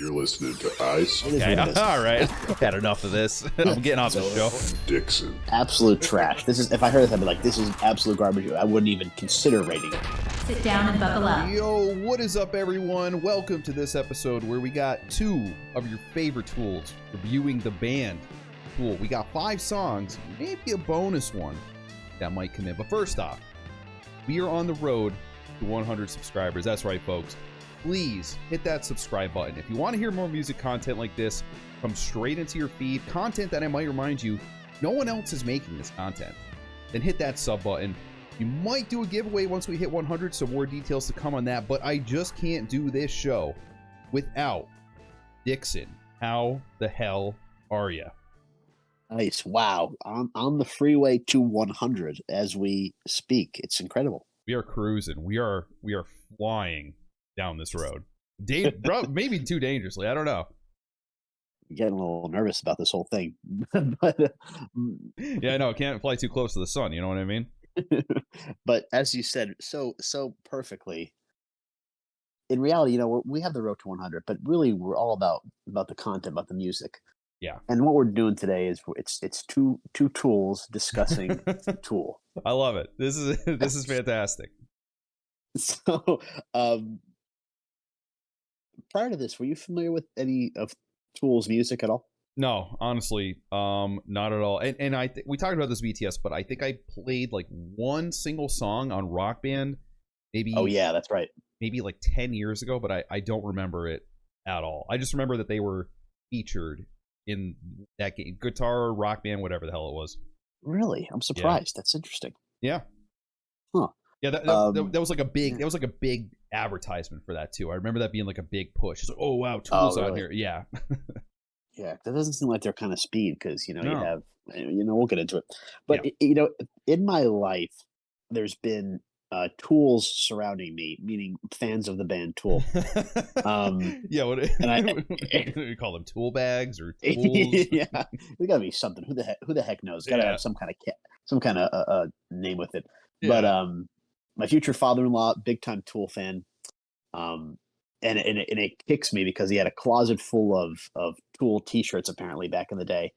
You're listening to Ice Okay, all right. Had enough of this. I'm getting off the show. Dixon. Absolute trash. This is, if I heard this, I'd be like, this is absolute garbage. I wouldn't even consider rating it. Sit down and buckle up. Yo, what is up, everyone? Welcome to this episode where we got two of your favorite tools reviewing the band Tool. We got 5 songs, maybe a bonus one that might come in. But first off, we are on the road to 100 subscribers. That's right, folks. Please hit that subscribe button. If you want to hear more music content like this, come straight into your feed, content that I might remind you no one else is making this content, then hit that sub button. You might do a giveaway once we hit 100, so more details to come on that, but I just can't do this show without Dixon. How the hell are you? Nice. Wow. On the freeway to 100 as we speak. It's incredible. We are cruising. We are flying down this road. Maybe too dangerously. I don't know. I'm getting a little nervous about this whole thing. But yeah, I know. Can't fly too close to the sun. You know what I mean? But as you said so perfectly, in reality, we have the road to 100, but really we're all about the content, about the music. Yeah. And what we're doing today is it's two tools discussing Tool. I love it. This is fantastic. So, prior to this, were you familiar with any of Tool's music at all? No, honestly, not at all. And we talked about this BTS, but I think I played like one single song on Rock Band, maybe. Oh yeah, that's right. Maybe like 10 years ago, but I don't remember it at all. I just remember that they were featured in that game, Guitar Rock Band, whatever the hell it was. Really, I'm surprised. Yeah. That's interesting. Yeah. Huh. Yeah, that was like a big. That was like a big advertisement for that too. I remember that being like a big push. It's like, oh wow, Tool's really? on here. Yeah. Yeah, that doesn't seem like their kind of speed because No. you have we'll get into it. But in my life, there's been tools surrounding me, meaning fans of the band Tool. Yeah, what and you call them, tool bags or tools? Yeah, there got to be something. Who the heck knows? Got to have some kind of name with it. Yeah. But my future father-in-law, big time Tool fan. And it kicks me because he had a closet full of Tool T-shirts apparently back in the day,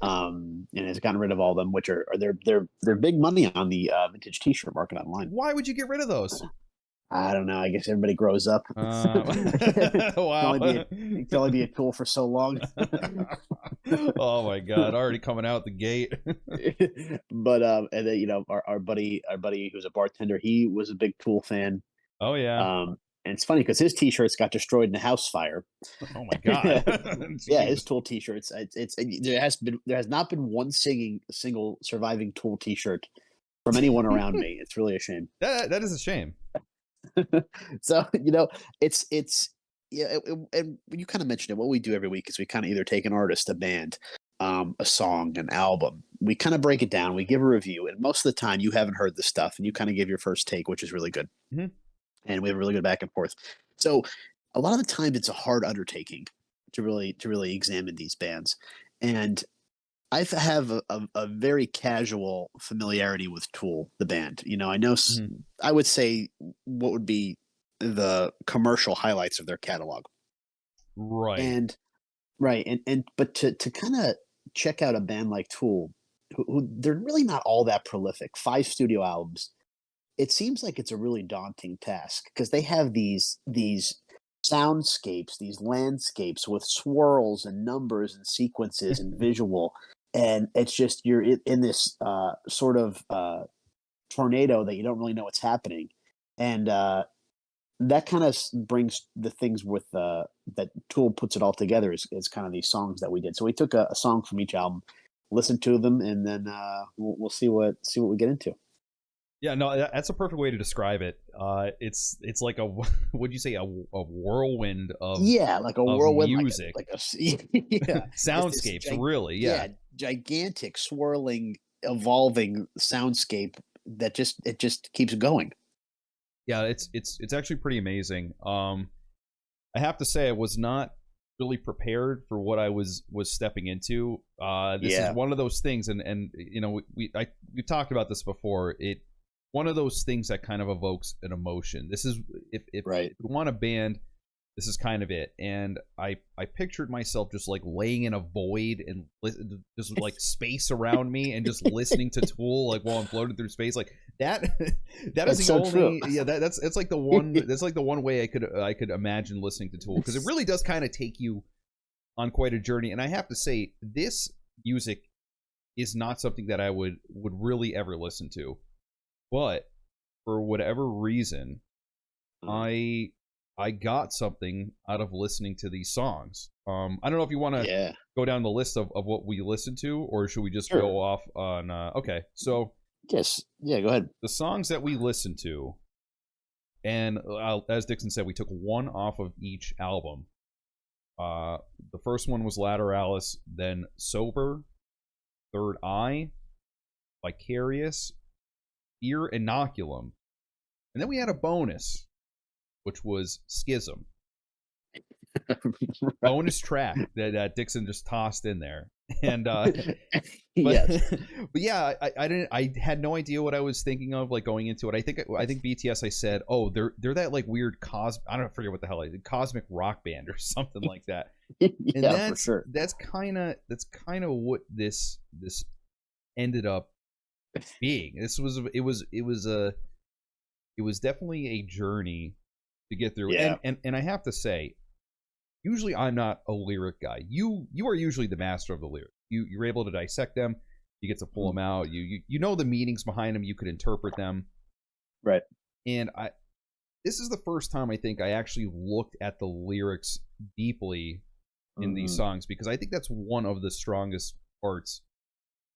and has gotten rid of all of them, which are they're big money on the vintage T-shirt market online. Why would you get rid of those? I don't know. I guess everybody grows up. Wow. You can only be a Tool for so long. Oh my God! Already coming out the gate. But and then our buddy who's a bartender, he was a big Tool fan. Oh yeah. And it's funny because his T-shirts got destroyed in a house fire. Oh my God! Yeah, his Tool T-shirts. There has not been one single surviving Tool T-shirt from anyone around me. It's really a shame. That is a shame. So and you kind of mentioned it. What we do every week is we kind of either take an artist, a band, a song, an album. We kind of break it down. We give a review, and most of the time you haven't heard the stuff, and you kind of give your first take, which is really good. Mm-hmm. And we have a really good back and forth. So a lot of the time it's a hard undertaking to really examine these bands. And I have a very casual familiarity with Tool, the band. I know I would say what would be the commercial highlights of their catalog. Right. But to kind of check out a band like Tool, who they're really not all that prolific, 5 studio albums. It seems like it's a really daunting task because they have these soundscapes, these landscapes with swirls and numbers and sequences and visual, and it's just you're in this sort of tornado that you don't really know what's happening, and that kind of brings the things with that Tool puts it all together is kind of these songs that we did. So we took a song from each album, listened to them, and then we'll see what we get into. Yeah, no, that's a perfect way to describe it. It's like would you say a whirlwind of like a whirlwind music, yeah. Soundscapes, really, yeah, gigantic, swirling, evolving soundscape that just keeps going. Yeah, it's actually pretty amazing. I have to say I was not really prepared for what I was stepping into. This is one of those things, and we've talked about this before. One of those things that kind of evokes an emotion. This is if you want a band this is kind of it. And I pictured myself just like laying in a void and just like space around me and just listening to Tool like while I'm floating through space. Like that that is the so only true. yeah, it's like the one that's like the one way I could imagine listening to Tool, because it really does kind of take you on quite a journey. And I have to say, this music is not something that I would really ever listen to. But for whatever reason, I got something out of listening to these songs. I don't know if you want to go down the list of what we listened to, or should we just go off on... okay, so... Yes. Yeah, go ahead. The songs that we listened to, and as Dixon said, we took one off of each album. The first one was Lateralus, then Sober, Third Eye, Vicarious, Fear, Inncolum. And then we had a bonus, which was Schism. Right. Bonus track that Dixon just tossed in there. And Yes. but yeah, I had no idea what I was thinking of like going into it. I think BTS, I said, oh, they're that like weird I don't forget what the hell it is, cosmic rock band or something like that. And Yeah, for sure. That's kind of what this ended up being. It was definitely a journey to get through. Yeah. And I have to say, usually I'm not a lyric guy. You are usually the master of the lyrics. You're able to dissect them. You get to pull them out. You know the meanings behind them. You could interpret them. Right. And this is the first time I think I actually looked at the lyrics deeply in these songs, because I think that's one of the strongest parts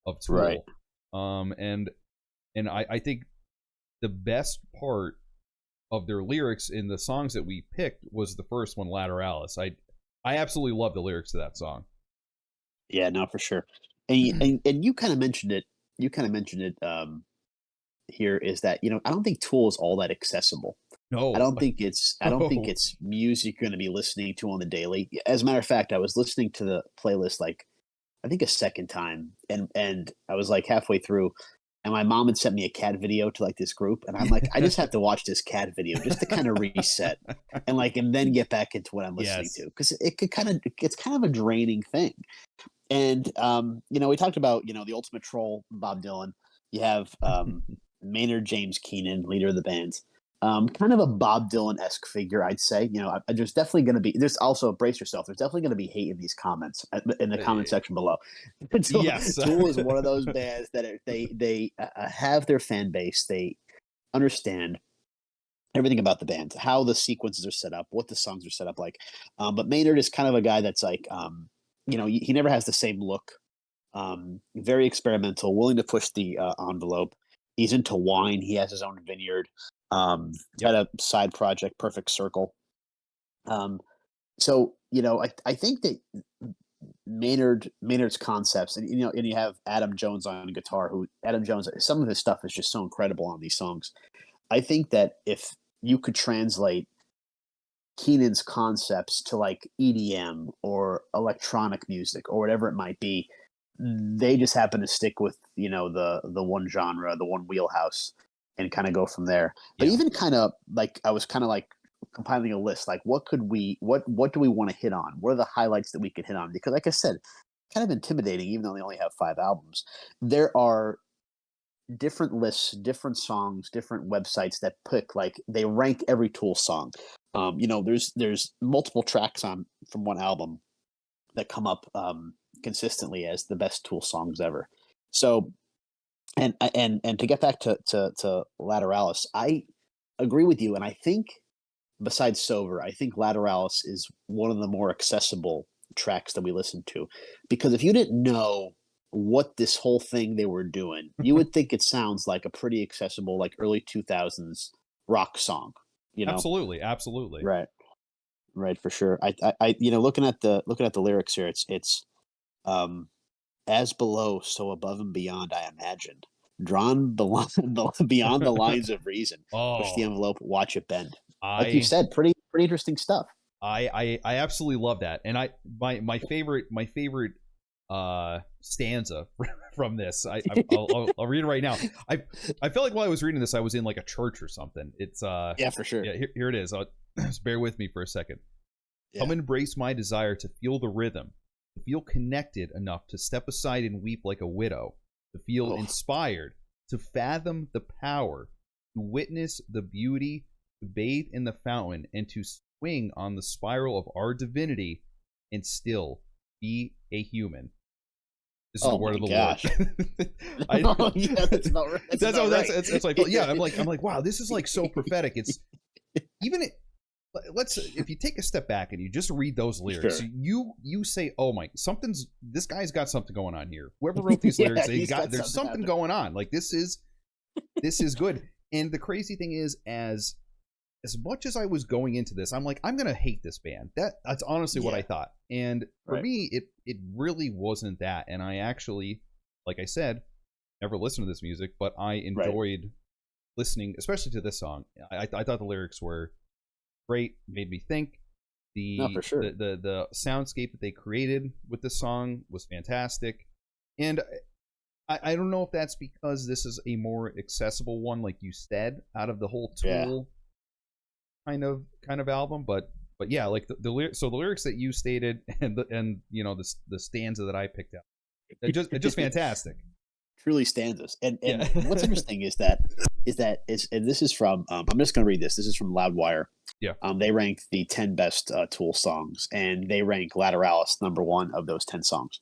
of Tool. Right. And I think the best part of their lyrics in the songs that we picked was the first one, Lateralus. I absolutely love the lyrics to that song. Yeah, no, for sure. And you kind of mentioned it. Here is that, I don't think Tool is all that accessible. No, I don't think it's music you're going to be listening to on the daily. As a matter of fact, I was listening to the playlist like I think a second time, and I was like halfway through, and my mom had sent me a cat video to like this group, and I'm like, I just have to watch this cat video just to kind of reset and then get back into what I'm listening to, because it's kind of a draining thing. And we talked about the ultimate troll, Bob Dylan. You have Maynard James Keenan, leader of the band. Kind of a Bob Dylan-esque figure, I'd say. There's definitely going to be. There's also, brace yourself. There's definitely going to be hate in these comments in the comment section below. Yes, Tool is one of those bands that they have their fan base. They understand everything about the band, how the sequences are set up, what the songs are set up like. But Maynard is kind of a guy that's like, he never has the same look. Very experimental, willing to push the envelope. He's into wine. He has his own vineyard. Got a side project, Perfect Circle. So I think that Maynard's concepts, and you have Adam Jones on guitar. Adam Jones, some of his stuff is just so incredible on these songs. I think that if you could translate Keenan's concepts to like EDM or electronic music or whatever it might be, they just happen to stick with the one genre, the one wheelhouse, and kind of go from there. But even kind of like I was kind of like compiling a list, like what do we want to hit on? What are the highlights that we could hit on? Because like I said, kind of intimidating, even though they only have 5 albums. There are different lists, different songs, different websites that pick, like they rank every Tool song. There's multiple tracks from one album that come up consistently as the best Tool songs ever. So, and to get back to Lateralus, I agree with you, and I think besides Sober, I think Lateralus is one of the more accessible tracks that we listen to, because if you didn't know what this whole thing they were doing, you would think it sounds like a pretty accessible, like early 2000s rock song. Absolutely. Right, for sure. I looking at the lyrics here, it's as below, so above and beyond, I imagined, drawn beyond the lines of reason. Push the envelope, watch it bend. Like you said, pretty interesting stuff. I absolutely love that, and my favorite stanza from this. I'll read it right now. I felt like while I was reading this, I was in like a church or something. It's yeah, for sure. Yeah, here it is. Just bear with me for a second. Come embrace my desire to feel the rhythm, to feel connected enough to step aside and weep like a widow, to feel inspired, to fathom the power, to witness the beauty, to bathe in the fountain, and to swing on the spiral of our divinity and still be a human. This is the word of the Lord. Yeah, that's about right. That's like, yeah, I'm like, wow, this is like so prophetic. It's even if you take a step back and you just read those lyrics, you say, oh my, this guy's got something going on here. Whoever wrote these lyrics, there's something going on. Like this is good. And the crazy thing is, as much as I was going into this, I'm like, I'm gonna hate this band. That's honestly what I thought. And for me, it really wasn't that. And I actually, like I said, never listened to this music, but I enjoyed listening, especially to this song. I thought the lyrics were great, made me think. For sure. The soundscape that they created with this song was fantastic. And I don't know if that's because this is a more accessible one, like you said, out of the whole Tool kind of album, but yeah, like the lyrics that you stated and you know the stanza that I picked out, it's just fantastic. Truly stanzas. And what's interesting is that and this is from I'm just going to read this. This is from Loudwire. Yeah. They ranked the 10 best Tool songs, and they rank Lateralus #1 of those 10 songs.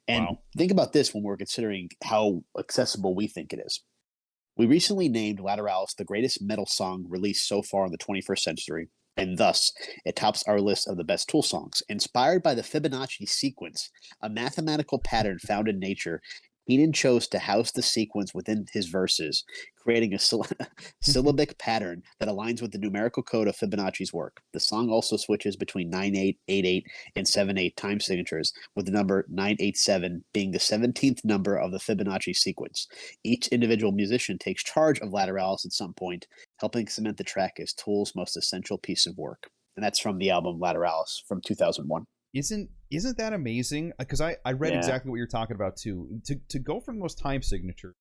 And think about this when we're considering how accessible we think it is. We recently named Lateralus the greatest metal song released so far in the 21st century, and thus it tops our list of the best Tool songs. Inspired by the Fibonacci sequence, a mathematical pattern found in nature, Keenan chose to house the sequence within his verses, creating a syllabic pattern that aligns with the numerical code of Fibonacci's work. The song also switches between 9/8, 8/8, and 7/8 time signatures, with the number 987 being the 17th number of the Fibonacci sequence. Each individual musician takes charge of Lateralus at some point, helping cement the track as Tool's most essential piece of work. And that's from the album Lateralus from 2001. Isn't that amazing? Because I read exactly what you're talking about too. To go from those time signatures,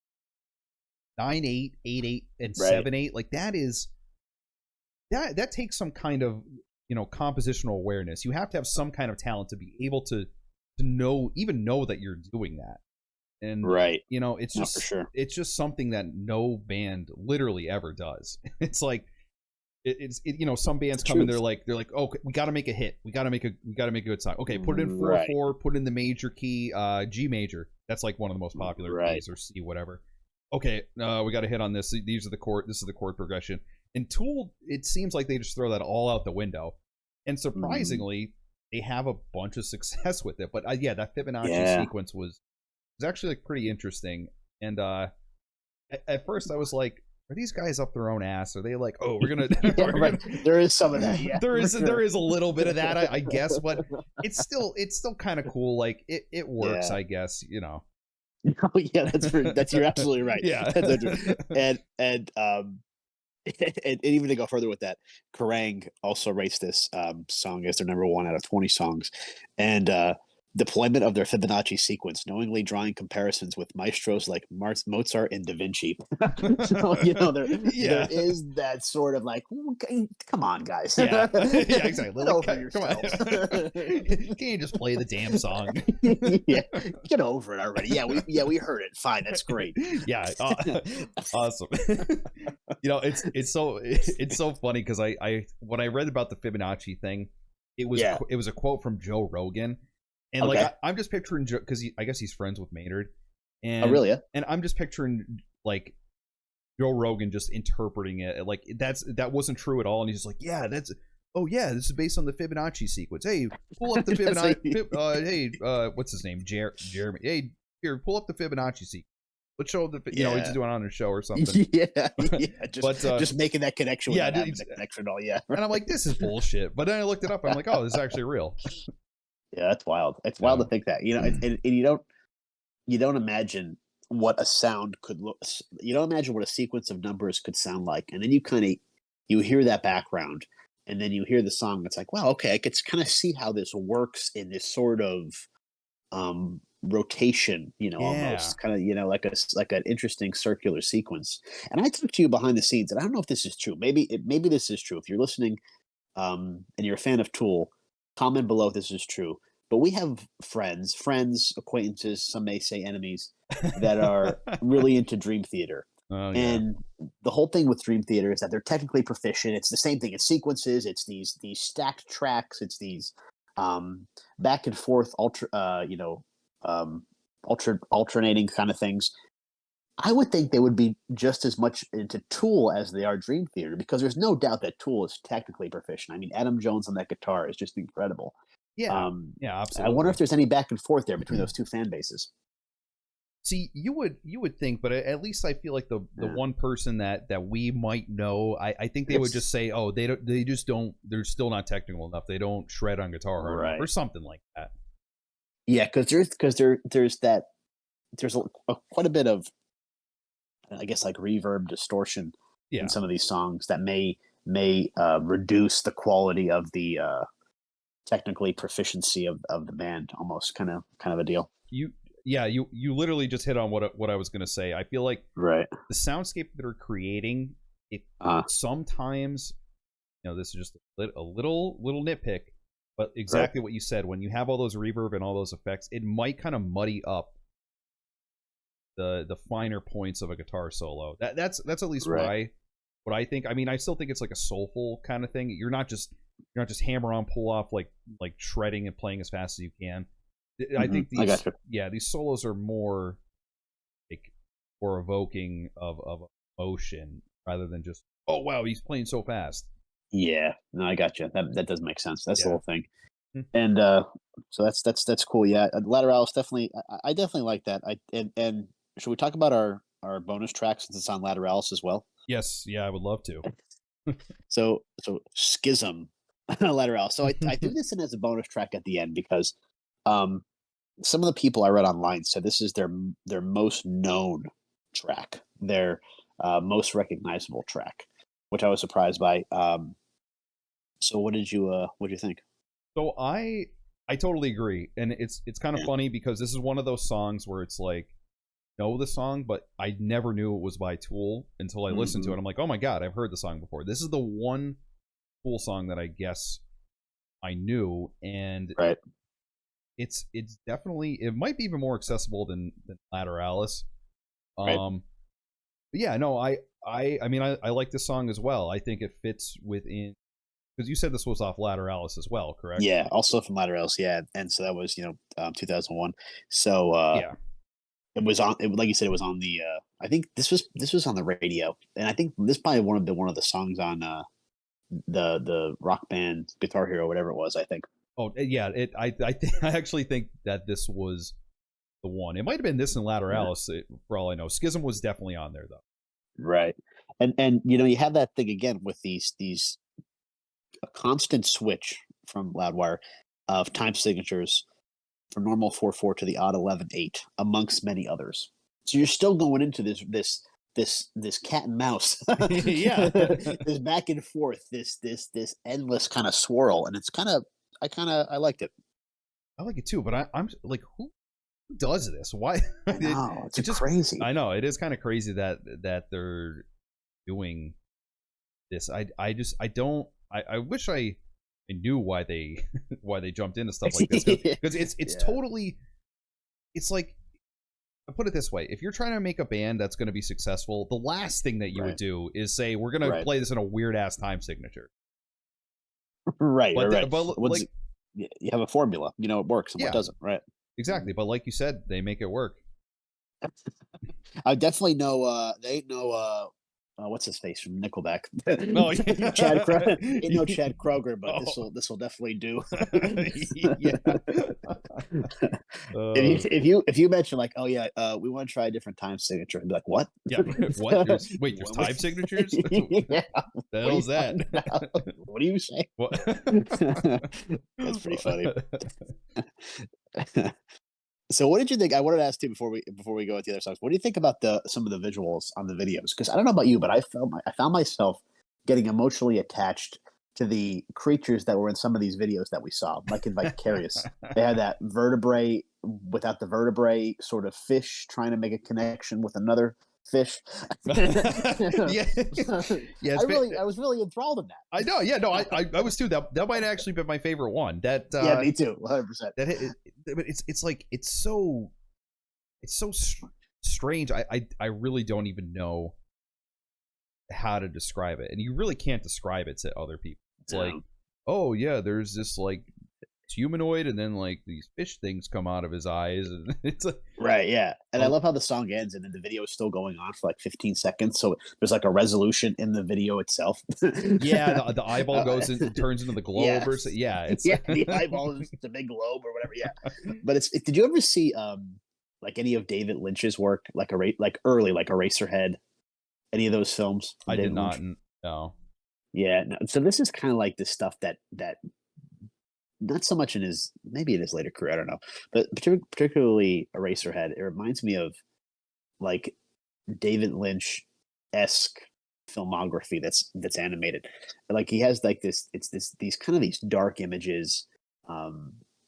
9/8, 8/8, and 7/8, like that takes some kind of compositional awareness. You have to have some kind of talent to be able to know that you're doing that. And it's just for sure. It's just something that no band literally ever does. It's like some bands come in, they're like, oh, we got to make a hit. We got to make a good song. Okay, put it in 4/4, put it in the major key, G major. That's like one of the most popular keys, or C, whatever. Okay, we got to hit on this. These are the chord. This is the chord progression. And Tool, it seems like they just throw that all out the window. And surprisingly, they have a bunch of success with it. But that Fibonacci sequence was actually like pretty interesting. And at first I was like, are these guys up their own ass? Are they like, oh, we're gonna? There is some of that. Yeah, there is a little bit of that, I guess, but it's still kind of cool. Like it works, I guess. Oh, yeah, that's you're absolutely right. Yeah, and even to go further with that, Kerrang also rates this song as their #1 out of 20 songs, and deployment of their Fibonacci sequence, knowingly drawing comparisons with maestros like Mozart and Da Vinci. So, there is that sort of like, come on, guys. Yeah, exactly. Get over yourselves. Can't you just play the damn song? Yeah, get over it already. We heard it. Fine, that's great. Yeah, awesome. It's so funny because I when I read about the Fibonacci thing, it was a quote from Joe Rogan. And like I'm just picturing Joe, because I guess he's friends with Maynard. And, really? Yeah. And I'm just picturing like Joe Rogan just interpreting it like that wasn't true at all. And he's just like, this is based on the Fibonacci sequence. Hey, pull up the Fibonacci. What's his name? Jeremy. Hey, here, pull up the Fibonacci sequence. Let's show he's just doing it on a show or something. Just making that connection. That connection. And I'm like, this is bullshit. But then I looked it up. And I'm like, oh, this is actually real. Yeah, that's wild. It's wild to think that, and you don't imagine what a sound could look. You don't imagine what a sequence of numbers could sound like, and then you hear that background, and then you hear the song. It's like, wow, okay, I could kind of see how this works in this sort of rotation, almost kind of, like an interesting circular sequence. And I talked to you behind the scenes, and I don't know if this is true. Maybe this is true. If you're listening, and you're a fan of Tool. comment below if this is true. But we have friends, acquaintances, some may say enemies, that are really into Dream Theater. Oh yeah. And the whole thing with Dream Theater is that they're technically proficient. It's the same thing. It's sequences. It's these stacked tracks. It's these back and forth alternating kind of things. I would think they would be just as much into Tool as they are Dream Theater, because there's no doubt that Tool is technically proficient. I mean, Adam Jones on that guitar is just incredible. Yeah, yeah, absolutely. I wonder if there's any back and forth there between those two fan bases. See, you would think, but at least I feel like the one person that we might know, I think they would just say, oh, they just don't, they're still not technical enough. They don't shred on guitar hard enough, or something like that. Yeah, because there's quite a bit of, I guess, like reverb distortion in some of these songs that may reduce the quality of the technically proficiency of the band, almost kind of a deal. You literally just hit on what I was going to say. I feel like the soundscape that they're creating, it sometimes, this is just a little nitpick, but exactly what you said. When you have all those reverb and all those effects, it might kind of muddy up the finer points of a guitar solo. That's at least what I think. I mean, I still think it's like a soulful kind of thing. You're not just hammer on, pull off, like shredding and playing as fast as you can. I think these solos are more evoking of emotion rather than just, oh wow, he's playing so fast. Yeah, no, I got you. That does make sense. That's the whole thing. And so that's cool. Yeah, Lateralus definitely. I definitely like that. And should we talk about our bonus track since it's on Lateralus as well? Yes, yeah, I would love to. So Schism, Lateralus. So I threw this in as a bonus track at the end because some of the people I read online said this is their most known track, their most recognizable track, which I was surprised by. So what did you think? So I totally agree, and it's kind of funny because this is one of those songs where it's like, know the song, but I never knew it was by Tool until I listened to it. I'm like, oh my god, I've heard the song before. This is the one Tool song that I guess I knew, and it's definitely, it might be even more accessible than Lateralus. But yeah, no, I mean I like this song as well. I think it fits within, because you said this was off Lateralus as well, correct? Yeah, also from Lateralus, yeah. And so that was 2001. So it was on. Like you said, it was on the. I think this was on the radio, and I think this probably one of the songs on the rock band Guitar Hero, whatever it was. I think. Oh yeah, I actually think that this was the one. It might have been this and Lateralus, for all I know. Schism was definitely on there though. Right, and you have that thing again with these a constant switch from Loudwire of time signatures from normal 4/4 to the odd 11/8, amongst many others. So you're still going into this cat and mouse, this back and forth, this endless kind of swirl, and it's I liked it. I like it too, but I'm like, who does this? Why? No, it's just crazy. I know it is kind of crazy that they're doing this. I wish I knew why they jumped into stuff like this, because it's totally, it's like, I put it this way: if you're trying to make a band that's going to be successful, the last thing that you would do is say, we're going to play this in a weird ass time signature. Right. But like, you have a formula, it works and what doesn't, right? Exactly. But like you said, they make it work. I definitely know they ain't no what's his face from Nickelback? Oh, yeah. Chad Kroger. Ain't no Chad Kroger, but this will definitely do. If you mention like, oh yeah, we want to try a different time signature, I'd be like, what? Yeah, what? There's time signatures? Yeah. What the hell's that? What do you say? That's pretty funny. So what did you think? I wanted to ask you before we go with the other songs. What do you think about some of the visuals on the videos? Because I don't know about you, but I found myself getting emotionally attached to the creatures that were in some of these videos that we saw, like in Viacarious. They had that vertebrae without the vertebrae, sort of fish trying to make a connection with another fish. Yeah, yeah. I was really enthralled in that. I know. Yeah, no, I was too. That might actually be my favorite one. That Yeah, me too. 100%. But it's like it's so strange. I really don't even know how to describe it, and you really can't describe it to other people. It's like, oh yeah, there's this like humanoid, and then like these fish things come out of his eyes, and it's like, right, yeah. And I love how the song ends, and then the video is still going on for like 15 seconds. So there's like a resolution in the video itself. Yeah, the eyeball goes and turns into the globe, yeah. or yeah, it's yeah, the eyeball is the big globe or whatever. Yeah, but did you ever see like any of David Lynch's work, like early, like Eraserhead, any of those films? I David did not. Lynch? No. Yeah, no, so this is kind of like the stuff that not so much in his, maybe in his later career, I don't know, but particularly Eraserhead, it reminds me of like David Lynch-esque filmography that's animated. Like he has like these kind of these dark images,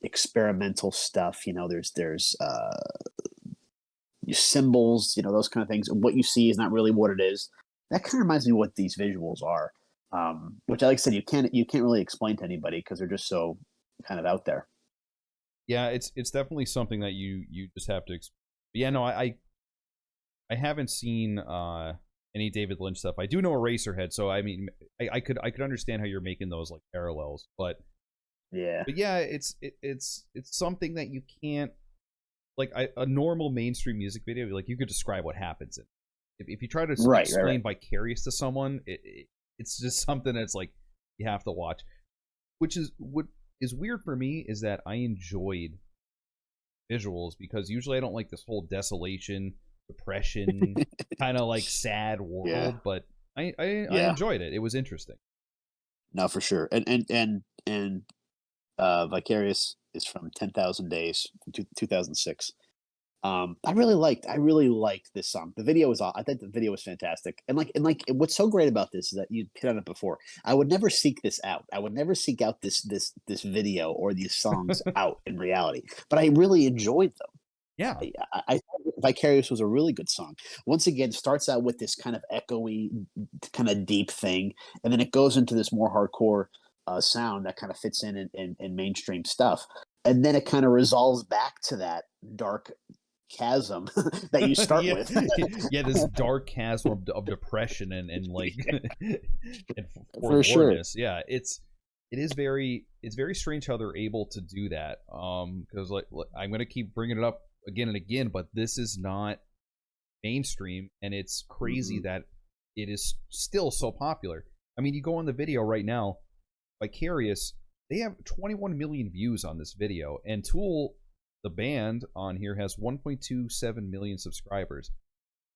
experimental stuff. There's symbols, those kind of things. What you see is not really what it is. That kind of reminds me of what these visuals are, which, like I said, you can't really explain to anybody because they're just so kind of out there. Yeah, it's definitely something that you just have to. Yeah, no, I haven't seen any David Lynch stuff. I do know Eraserhead, so I mean, I could understand how you're making those like parallels, but yeah, it's something that you can't, like a normal mainstream music video. Like you could describe what happens in. If you try to explain Vicarious to someone, it's just something that's like you have to watch. Which is what is weird for me is that I enjoyed visuals because usually I don't like this whole desolation, depression, kind of like sad world. But I enjoyed it. It was interesting. No, for sure. And Vicarious is from 10,000 Days, 2006. I really liked this song. The video was I think the video was fantastic. And what's so great about this is that you hit on it before. I would never seek this out. I would never seek out this video or these songs out in reality. But I really enjoyed them. Yeah. I thought Vicarious was a really good song. Once again, starts out with this kind of echoey, kind of deep thing, and then it goes into this more hardcore sound that kind of fits in mainstream stuff. And then it kind of resolves back to that dark chasm that you start with. Yeah, this dark chasm of depression and like and for sure. Yeah, it is very strange how they're able to do that. Because like I'm gonna keep bringing it up again and again, but this is not mainstream, and it's crazy that it is still so popular. I mean, you go on the video right now, Vicarious, they have 21 million views on this video, and Tool, the band on here, has 1.27 million subscribers.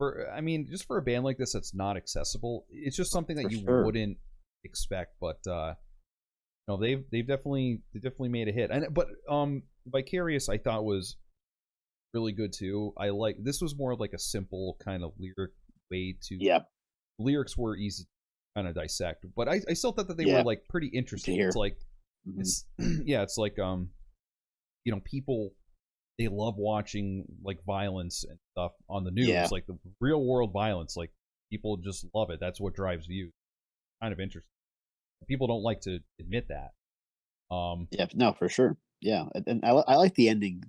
Just for a band like this that's not accessible, it's just something that you wouldn't expect. But they've definitely made a hit. But Vicarious, I thought was really good too. This was more like a simple kind of lyric way to. Yeah. Lyrics were easy to kind of dissect, but I still thought that they were like pretty interesting. It's like it's like people, they love watching like violence and stuff on the news, like the real world violence. Like people just love it. That's what drives views. Kind of interesting. People don't like to admit that. Yeah, no, for sure. Yeah, and I like the ending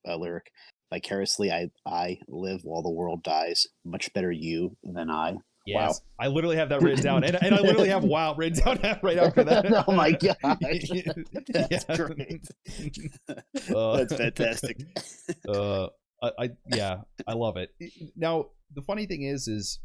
lyric. Vicariously, I live while the world dies. Much better you than I. Yes, wow. I literally have that written down, and I literally have "wow" written down right after that. Oh my gosh, that's great. That's fantastic. I love it. Now the funny thing is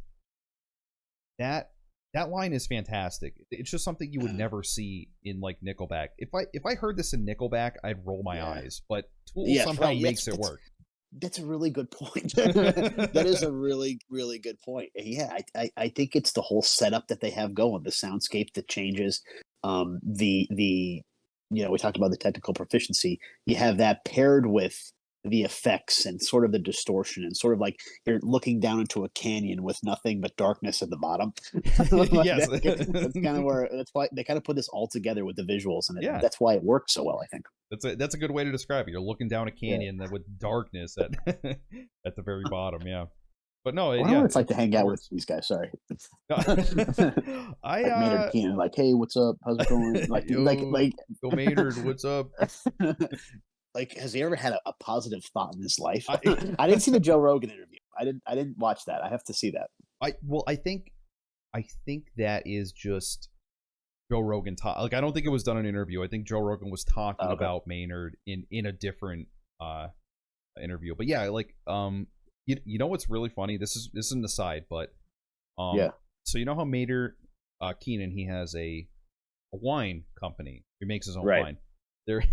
that line is fantastic. It's just something you would never see in like Nickelback. If I heard this in Nickelback, I'd roll my eyes. But Tool somehow makes it work. That's a really good point. That is a really, really good point. Yeah, I think it's the whole setup that they have going, the soundscape that changes, we talked about the technical proficiency. You have that paired with the effects and sort of the distortion and sort of like you're looking down into a canyon with nothing but darkness at the bottom. Yes. That's kind of that's why they kind of put this all together with the visuals, and that's why it works so well, I think. That's a good way to describe it. You're looking down a canyon with darkness at at the very bottom. Yeah. But no, I wonder yeah, what it's like to hang out with works. these guys. Sorry, I like Maynard Keenan, like, hey, what's up? How's it going? Like, yo, yo Maynard, what's up? like, has he ever had a positive thought in his life? I, I didn't see the Joe Rogan interview. I didn't watch that. I have to see that. I think that is just Joe Rogan like, I don't think it was done in an interview. I think Joe Rogan was talking about Maynard in a different interview. But yeah, like you know what's really funny? This is an aside, but Yeah. so you know how Maynard Keenan, he has a wine company. He makes his own Right. wine. There,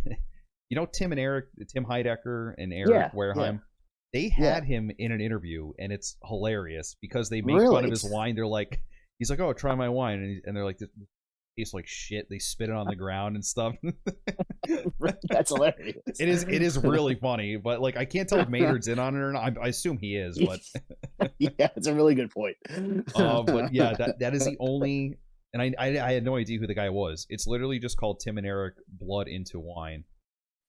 you know, Tim Heidecker and Eric Wareheim. They had him in an interview, and it's hilarious because they make fun of his wine. They're like, he's like, "Oh, try my wine," and they're like, "It tastes like shit." They spit it on the ground and stuff. That's hilarious. It is really funny, but like, I can't tell if Maynard's in on it or not. I assume he is, but yeah, it's a really good point. But yeah, that is the only, and I had no idea who the guy was. It's literally just called Tim and Eric Blood into Wine.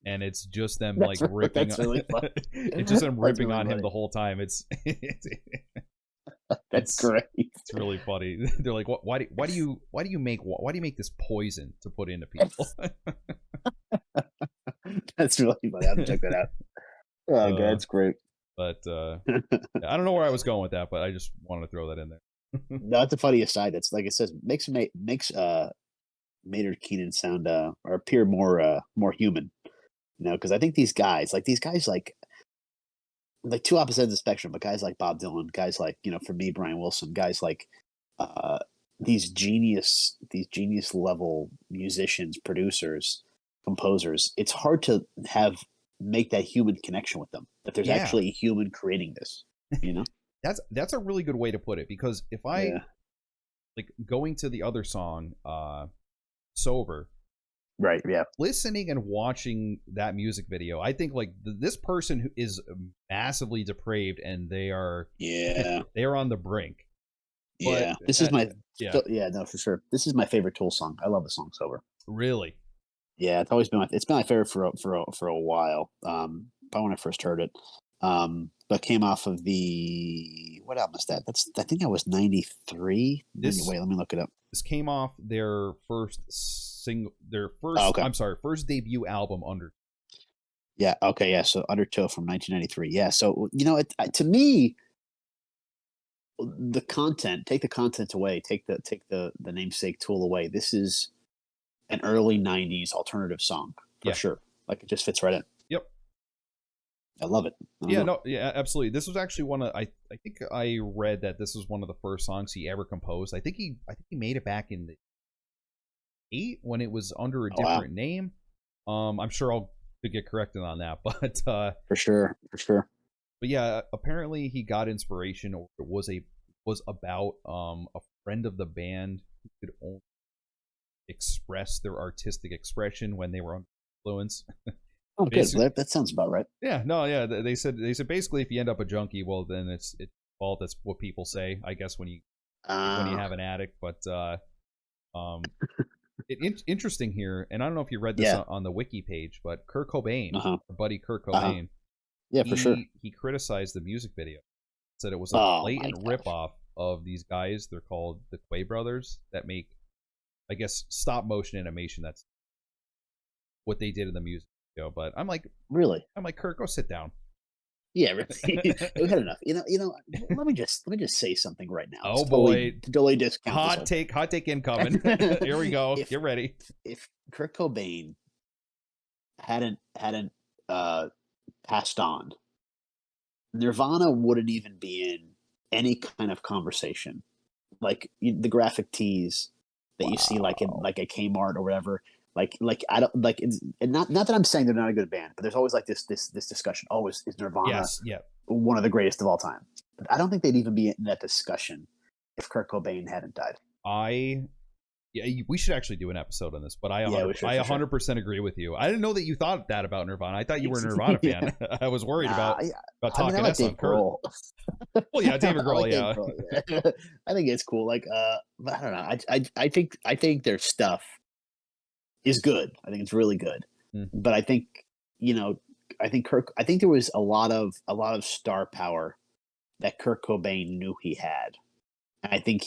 And it's just them like ripping. That's really funny. It's just them ripping really on funny. him the whole time. That's great. It's really funny. They're like, "Why do you make this poison to put into people?" That's really funny. I have to check that out. Oh, God, that's great. But I don't know where I was going with that, but I just wanted to throw that in there. No, that's a funny aside. It's like it says makes Maynard Keenan sound or appear more human. You know, because I think these guys like two opposites of the spectrum, but guys like Bob Dylan, guys like, you know, for me, Brian Wilson, guys like these genius level musicians, producers, composers. It's hard to make that human connection with them. That there's actually a human creating this. You know, that's a really good way to put it, because if I like going to the other song, Sober. Right, yeah. Listening and watching that music video, I think like this person who is massively depraved, and they are on the brink. Yeah, but, this is my no, for sure. This is my favorite Tool song. I love the song Sober. Really? Yeah, it's always been my favorite for a while. Probably when I first heard it. But came off of what album is that? I think that was 93. Wait, let me look it up. This came off their first first debut album, Under. Yeah, okay, yeah, so Undertow from 1993. Yeah, so, you know, to me, take the content away, take the namesake Tool away. This is an early 90s alternative song for sure. Like, it just fits right in. Yep. I love it. Absolutely. This was actually one of I think I read that this was one of the first songs he ever composed. I think he made it back in the 8 when it was under a different name. I'm sure I'll get corrected on that, but for sure. But yeah, apparently he got inspiration, or it was about a friend of the band who could only express their artistic expression when they were under influence. Oh, good. That sounds about right. Yeah, no, yeah. They said basically if you end up a junkie, well, then it's fault. That's what people say, I guess, when you have an addict. But interesting here, and I don't know if you read this on the wiki page, but Kurt Cobain, our buddy Kurt Cobain, for sure, he criticized the music video, said it was a blatant ripoff of these guys. They're called the Quay Brothers, that make, I guess, stop motion animation. That's what they did in the music video. But I'm like, really? I'm like, Kurt, go sit down. Yeah, really. We had enough. You know. Let me just say something right now. Oh boy, totally discount. Hot take incoming. Here we go. Get ready. If Kurt Cobain hadn't passed on, Nirvana wouldn't even be in any kind of conversation. Like the graphic tees that you see, like in like a Kmart or whatever. Like I don't like, and not that I'm saying they're not a good band, but there's always like this discussion. Oh, is Nirvana one of the greatest of all time? But I don't think they'd even be in that discussion if Kurt Cobain hadn't died. We should actually do an episode on this, but I 100% agree with you. I didn't know that you thought that about Nirvana. I thought you were a Nirvana fan. I was worried about talking I like Dave Grohl. Well, yeah, David Grohl, yeah. Grohl, I think it's cool. Like, but I don't know. I think their stuff is good. I think it's really good. But I think, I think there was a lot of star power that Kurt Cobain knew he had. And I think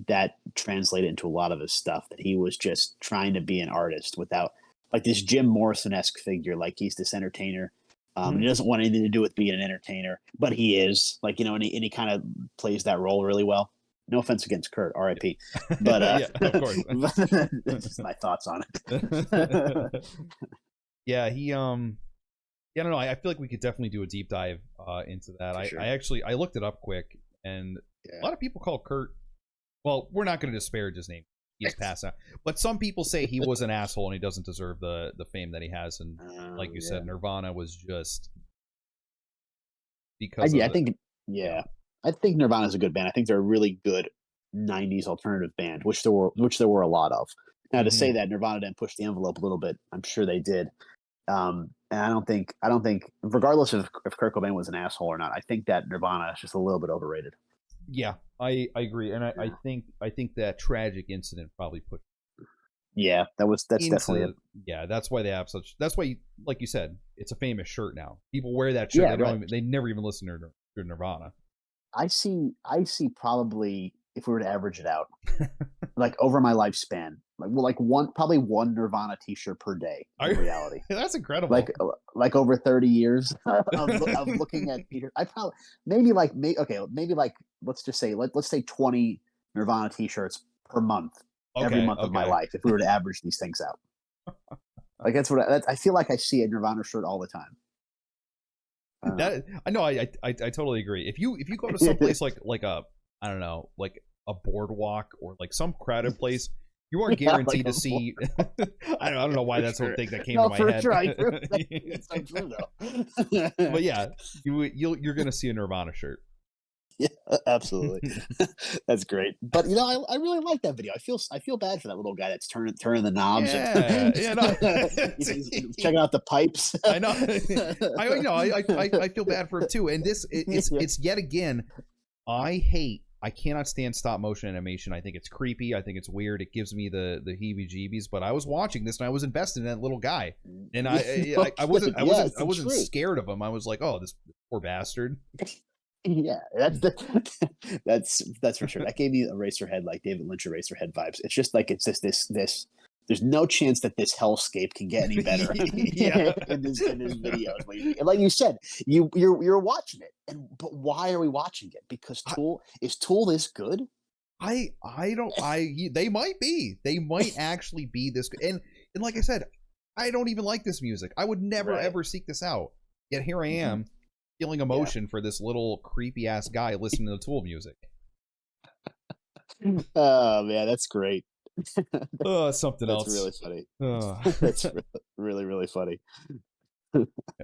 that translated into a lot of his stuff, that he was just trying to be an artist without, like, this Jim Morrison-esque figure, like he's this entertainer. And he doesn't want anything to do with being an entertainer, but he is, like, you know, and he kind of plays that role really well. No offense against Kurt, R.I.P. But yeah, of course. that's just my thoughts on it. Yeah, he I don't know. I feel like we could definitely do a deep dive into that. Sure. I looked it up quick, and a lot of people call Kurt. Well, we're not going to disparage his name. He's passed out, but some people say he was an asshole and he doesn't deserve the fame that he has. And like you said, Nirvana was just because. I think Nirvana's a good band. I think they're a really good '90s alternative band, which there were a lot of. Now, to say that Nirvana didn't push the envelope a little bit, I'm sure they did. And I don't think, regardless of if Kurt Cobain was an asshole or not, I think that Nirvana is just a little bit overrated. Yeah, I agree, and I think that tragic incident probably put. Yeah, that's definitely it. Yeah, that's why they have such. That's why, like you said, it's a famous shirt now. People wear that shirt. Yeah, they never even listen to Nirvana. I see probably, if we were to average it out, like over my lifespan, probably one Nirvana T-shirt per day. In reality, that's incredible. Like over 30 years of looking at Peter. I probably maybe let's just say let's say 20 Nirvana T-shirts per month, every month of my life. If we were to average these things out, like that's what I feel like. I see a Nirvana shirt all the time. I know. I totally agree. If you go to some place like a, I don't know, like a boardwalk or like some crowded place, you are guaranteed to see. I don't know why that's the thing that came to my head. Sure, it's so true though. But yeah, you're gonna see a Nirvana shirt. Yeah, absolutely. That's great. But you know, I really like that video. I feel bad for that little guy that's turning the knobs. Checking out the pipes. I know. I feel bad for him too. And it's yet again. I cannot stand stop motion animation. I think it's creepy. I think it's weird. It gives me the heebie-jeebies. But I was watching this and I was invested in that little guy, and I wasn't scared of him. I was like, oh, this poor bastard. Yeah, that's for sure. That gave me Eraserhead, like David Lynch Eraserhead vibes. It's just like it's just this. There's no chance that this hellscape can get any better in this video. Like you said, you're watching it, but why are we watching it? Because is Tool this good? They might be. They might actually be this good. And like I said, I don't even like this music. I would never ever seek this out. Yet here I am. Feeling emotion for this little creepy ass guy listening to Tool music. Oh man, that's great. Something else. That's really funny. That's really, really funny.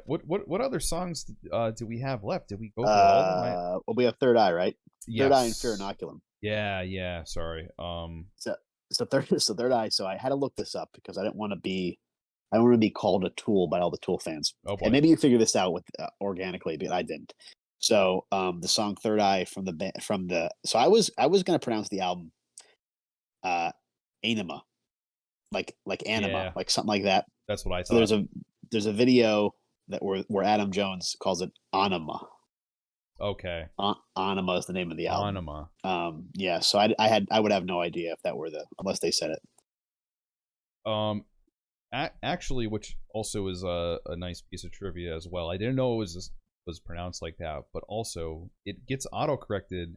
What other songs do we have left? Did we go through all of them? Well, we have Third Eye, right? Yes. Third Eye and Fear Inncolum. Yeah. Sorry. So Third Eye. So I had to look this up because I don't want to be called a Tool by all the Tool fans. Oh boy. And maybe you figure this out with organically, but I didn't. So the song Third Eye so I was going to pronounce the album Anima, like anima, like something like that. That's what I thought. So there's a video that where Adam Jones calls it Anima. Okay. Anima is the name of the album. Anima. Yeah. So I would have no idea if that were unless they said it. Actually, which also is a nice piece of trivia as well. I didn't know it was pronounced like that, but also it gets auto-corrected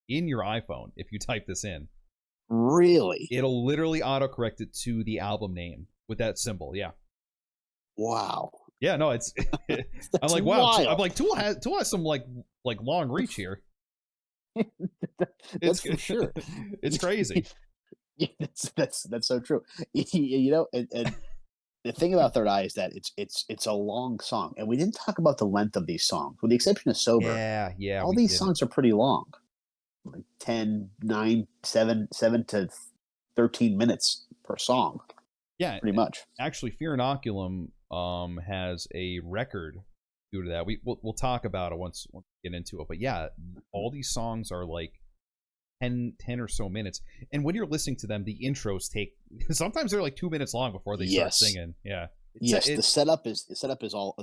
in your iPhone if you type this in. Really? It'll literally auto-correct it to the album name with that symbol. Yeah. Wow. Yeah, no, it's. I'm like, wow. Wild. I'm like, Tool has some like long reach here. That's for sure. It's crazy. Yeah, that's so true. You know, and the thing about Third Eye is that it's a long song, and we didn't talk about the length of these songs, with the exception of Sober. Yeah. All these songs are pretty long, like 10, 9, 7 to 13 minutes per song. Yeah, pretty much. Actually, Fear Inncolum has a record due to that. We'll talk about it once we get into it. But yeah, all these songs are like 10 or so minutes, and when you're listening to them, the intros take sometimes they're like 2 minutes long before they start singing. Yeah, Yes, the setup is all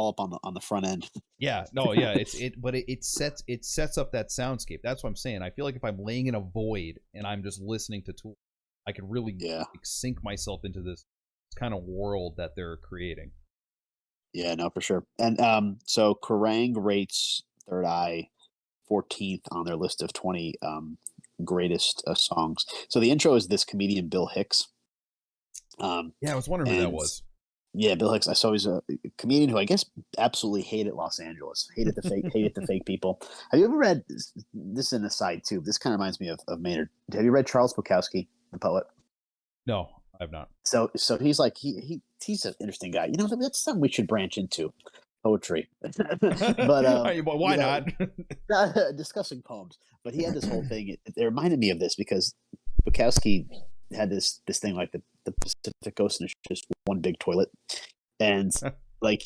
up on the front end. Yeah, no, yeah, but it sets up that soundscape. That's what I'm saying. I feel like if I'm laying in a void and I'm just listening to Tool, I can really sink myself into this kind of world that they're creating. Yeah, no, for sure. And so Kerrang rates Third Eye 14th on their list of 20 greatest songs. So the intro is this comedian Bill Hicks. Yeah, I was wondering who that was. Yeah, Bill Hicks. I saw he's a comedian who I guess absolutely hated Los Angeles, hated the fake people. Have you ever read this? Is an aside too. This kind of reminds me of Maynard. Have you read Charles Bukowski, the poet? No, I have not. So he's like he's an interesting guy. You know, that's something we should branch into, poetry. But why not? Discussing poems. But he had this whole thing. It reminded me of this because Bukowski had this thing like the Pacific Ocean is just one big toilet, and like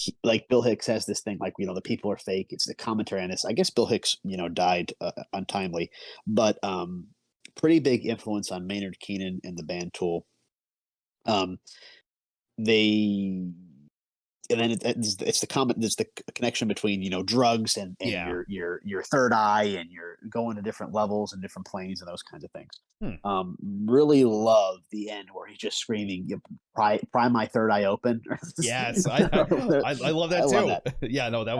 Bill Hicks has this thing like the people are fake. It's the commentary on this. I guess Bill Hicks died untimely, but pretty big influence on Maynard Keenan and the band Tool. And then it's the comment. There's the connection between drugs and your third eye, and you're going to different levels and different planes and those kinds of things. Really love the end where he's just screaming, "Pry my third eye open." Yes, I love that too. Love that. Yeah, no, that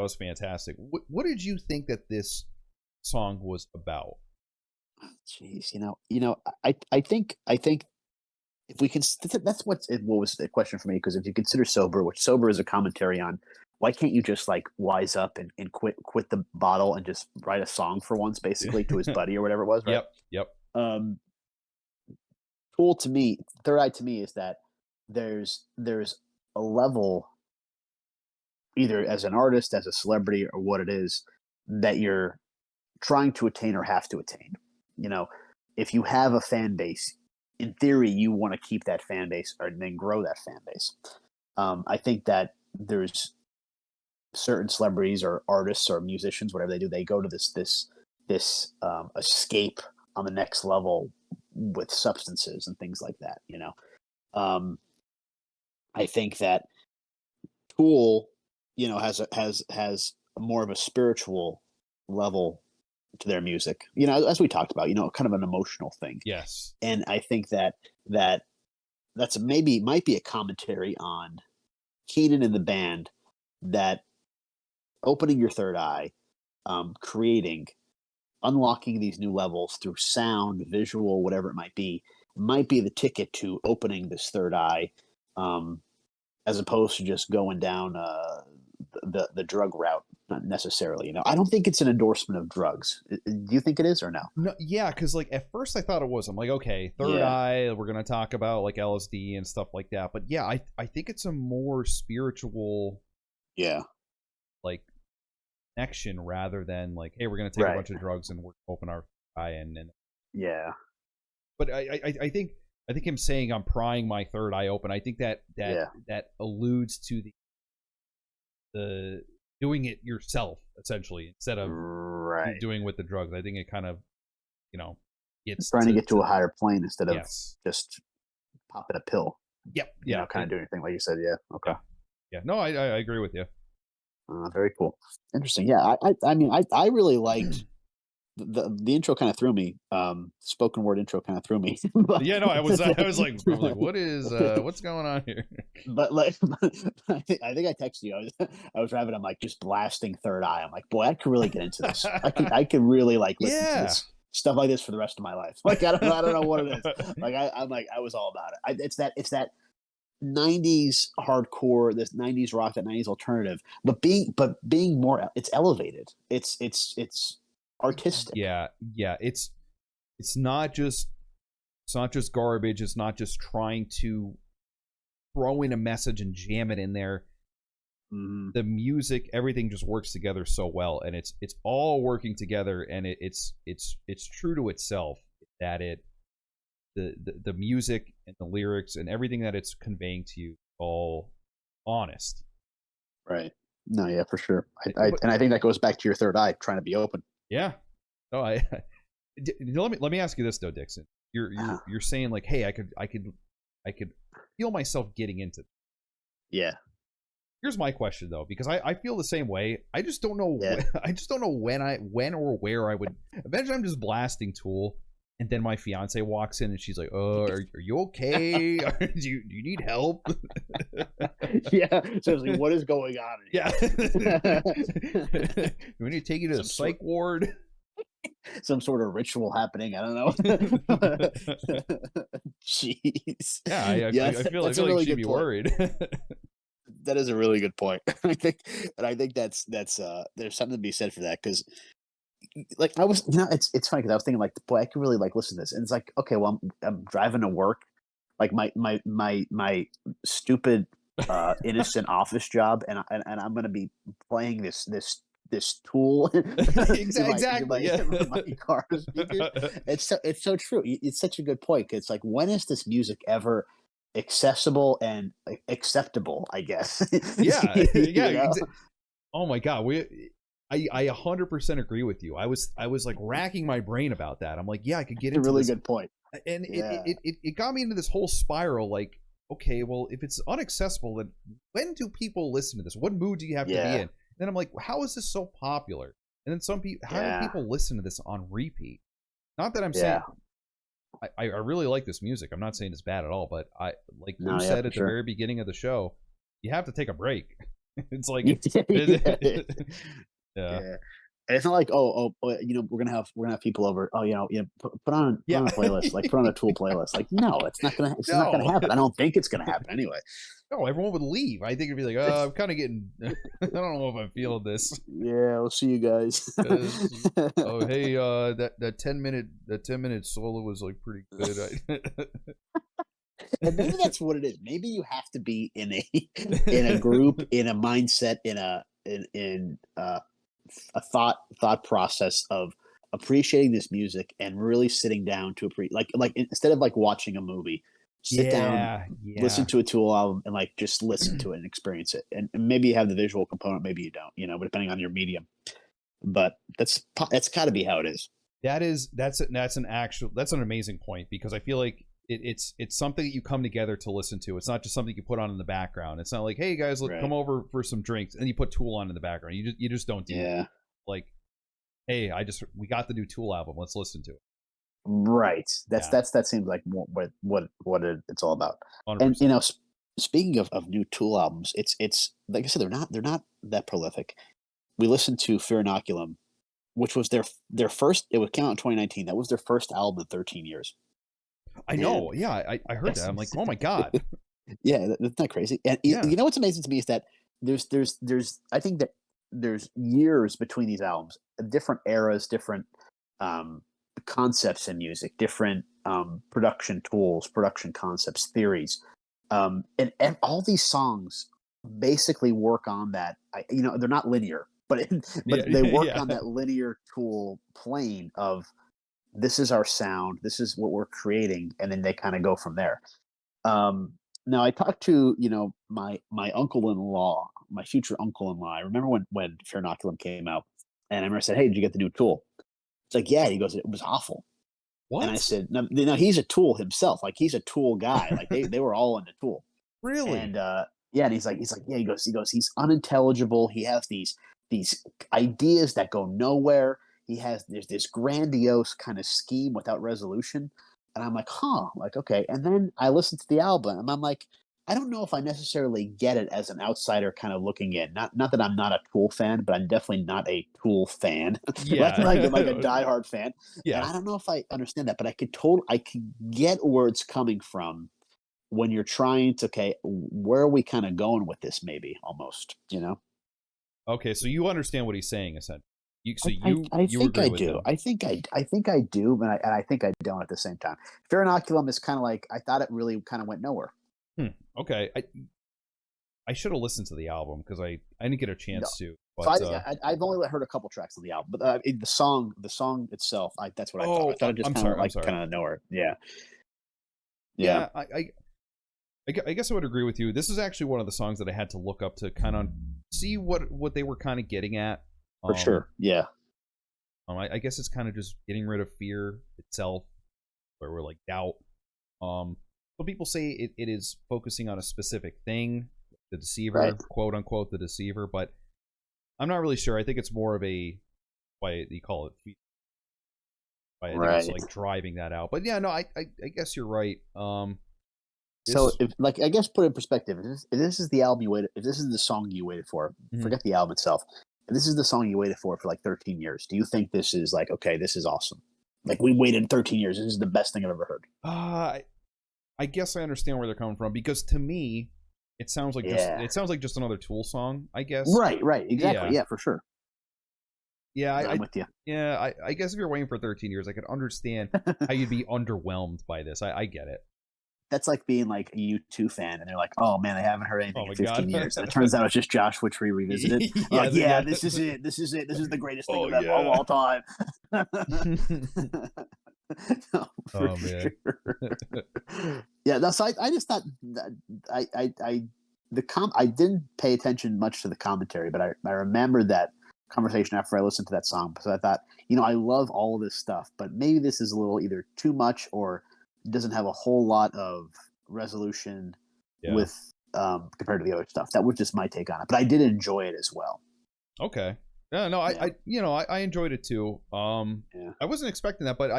was fantastic. What did you think that this song was about? Jeez, I think. If we can, that's what was the question for me. Because if you consider Sober, which Sober is a commentary on, why can't you just like wise up and quit the bottle and just write a song for once, basically to his buddy or whatever it was, right? Yep. Tool to me, Third Eye to me is that there's a level, either as an artist, as a celebrity, or what it is that you're trying to attain or have to attain. If you have a fan base, in theory, you want to keep that fan base and then grow that fan base. I think that there's certain celebrities or artists or musicians, whatever they do, they go to this escape on the next level with substances and things like that. I think that Tool, has more of a spiritual level to their music, as we talked about, kind of an emotional thing. Yes. And I think that's might be a commentary on Keenan and the band, that opening your third eye, unlocking these new levels through sound, visual, whatever it might be the ticket to opening this third eye, as opposed to just going down the drug route. Not necessarily, I don't think it's an endorsement of drugs. Do you think it is or no? No, yeah, because like at first I thought it was. I'm like, okay, third eye, we're gonna talk about like LSD and stuff like that. But yeah, I think it's a more spiritual, like connection rather than like, hey, we're gonna take a bunch of drugs and we're open our eye and yeah. But I think him saying I'm prying my third eye open. I think that alludes to the doing it yourself, essentially, instead of doing with the drugs. I think it kind of, it's trying to get to a higher plane instead of just popping a pill. Yep. Kind of doing anything like you said. Yeah. Okay. Yeah. No, I agree with you. Very cool. Interesting. Yeah. I mean, I really liked the intro. Kind of threw me. Spoken word intro kind of threw me. But, yeah. No, I was like, what's going on here? But like, I think I texted you. I was rapping. I'm like, just blasting Third Eye. I'm like, boy, I could really get into this. I could really like listen to this stuff like this for the rest of my life. Like, I don't know what it is. Like, I'm like, I was all about it. It's that 90s hardcore, this 90s rock, that 90s alternative, but being more, it's elevated. It's artistic. Yeah. It's not just garbage. It's not just trying to throw in a message and jam it in there. Mm-hmm. The music, everything just works together so well, and it's all working together, and it's true to itself, that the music and the lyrics and everything that it's conveying to you, all honest. Right. No, yeah, for sure. And I think that goes back to your third eye, trying to be open. Yeah. No, let me ask you this though, Dixon. You're saying like, hey, I could I could feel myself getting into. Yeah. Here's my question though, because I feel the same way. I just don't know. Yeah. I just don't know when or where I would. Eventually, I'm just blasting Tool, and then my fiance walks in and she's like, are you okay? do you need help?" Yeah. Seriously, what is going on? Yeah. We need to take you to the psych ward. Some sort of ritual happening. I don't know. Jeez. Yeah, I feel like she'd be worried. That is a really good point. I think that's there's something to be said for that, because like I was, it's funny because I was thinking like, boy, I could really like listen to this, and it's like, okay, well, I'm driving to work, like my stupid innocent office job, and I'm gonna be playing this Tool exactly my car speakers. It's so true. It's such a good point. It's like, when is this music ever accessible and acceptable, I guess? Yeah. Oh my god, I 100% agree with you. I was like racking my brain about that. I'm like, yeah, I could get into a really this. good point. And it got me into this whole spiral, like, okay, well, if it's unaccessible, then when do people listen to this? What mood do you have to be in? And then I'm like, how is this so popular? And then some people, how do people listen to this on repeat? Not that I'm saying I really like this music. I'm not saying it's bad at all, but like you said at the very beginning of the show, you have to take a break. It's like yeah. And it's not like, we're gonna have people over. Oh, put on a playlist, like put on a Tool playlist. Like, no, it's not gonna happen. I don't think it's gonna happen anyway. No, everyone would leave. I think it'd be like, I'm kind of getting. I don't know if I'm feeling this. Yeah, we'll see you guys. Oh, hey, that 10-minute solo was like pretty good. And maybe that's what it is. Maybe you have to be in a group, in a mindset, in a thought process of appreciating this music and really sitting down to appreciate, like instead of like watching a movie, sit down, listen to a Tool album, and like just listen to it and experience it. And maybe you have the visual component, maybe you don't, depending on your medium. But that's got to be how it is. That's an amazing point, because I feel like it's something that you come together to listen to. It's not just something you put on in the background. It's not like, hey guys, come over for some drinks, and you put Tool on in the background. You just don't do that. Like, hey, we got the new Tool album, let's listen to it. Right. That seems like what it's all about. 100%. And speaking of new Tool albums, it's like I said, they're not that prolific. We listened to Inncolum, which was their first. It came out in 2019. That was their first album in 13 years. I know. Yeah, I heard that. I'm like, oh my god. Yeah, that's not crazy. And you know what's amazing to me is that there's I think that there's years between these albums, different eras, different concepts in music, different production tools, production concepts, theories, and all these songs basically work on that. They're not linear, but they work on that linear Tool plane of, this is our sound, this is what we're creating, and then they kind of go from there. Now I talked to my uncle-in-law, my future uncle-in-law. I remember when Inncolum came out, and I remember I said, "Hey, did you get the new Tool?" It's like, "Yeah." He goes, "It was awful." What? And I said, "No, he's a Tool himself. Like, he's a Tool guy. Like they were all into Tool." Really? And and he's like, yeah. He goes, he's unintelligible. He has these ideas that go nowhere. There's this grandiose kind of scheme without resolution. And I'm like, like, okay. And then I listened to the album, and I'm like, I don't know if I necessarily get it as an outsider kind of looking in. Not that I'm not a Tool fan, but I'm definitely not a Tool fan. Yeah. like a diehard fan. Yeah. And I don't know if I understand that, but I could get where it's coming from when you're trying to, okay, where are we kind of going with this, maybe, almost, Okay, so you understand what he's saying, essentially. I think I do. I think I do, but I think I don't at the same time. Inncolum is kind of like, I thought it really kind of went nowhere. Okay, I should have listened to the album, because I didn't get a chance to. But, so I've only heard a couple tracks of the album, but the song itself, that's what I thought. I thought it just kind of nowhere. Yeah. I guess I would agree with you. This is actually one of the songs that I had to look up to kind of see what they were kind of getting at. For sure. Yeah. I guess it's kind of just getting rid of fear itself, or like doubt. some people say it is focusing on a specific thing, the deceiver, Right. quote unquote, the deceiver, but I'm not really sure. I think it's more of a, why you call it, I think it's Right. like driving that out. But yeah, no, I guess you're right. So, This- if like I guess put it in perspective, if this is the album you waited, if this is the song you waited for, Mhm. forget the album itself. If this is the song you waited for like 13 years, do you think this is like, okay, this is awesome? Like, we waited 13 years. This is the best thing I've ever heard. I guess I understand where they're coming from, because to me, it sounds like Yeah. just another Tool song, I guess. Right. Exactly. Yeah, for sure. Yeah, I'm with you. Yeah, I guess if you're waiting for 13 years, I could understand how you'd be underwhelmed by this. I get it. That's like being like a U2 fan, and they're like, "Oh man, I haven't heard anything Oh my in 15 God. years." And it turns out it's just Josh Tree revisited. Yeah, Like, yeah. this is it. This is it. This is the greatest thing Oh, of of yeah. all time. No, for Oh, man. sure. Yeah, no, so I just thought that I didn't pay attention much to the commentary, but I remember that conversation after I listened to that song. So I thought, I love all of this stuff, but maybe this is a little either too much or doesn't have a whole lot of resolution with compared to the other stuff. That was just my take on it, but I did enjoy it as well. Okay. Yeah, no, I enjoyed it too. Yeah. I wasn't expecting that, but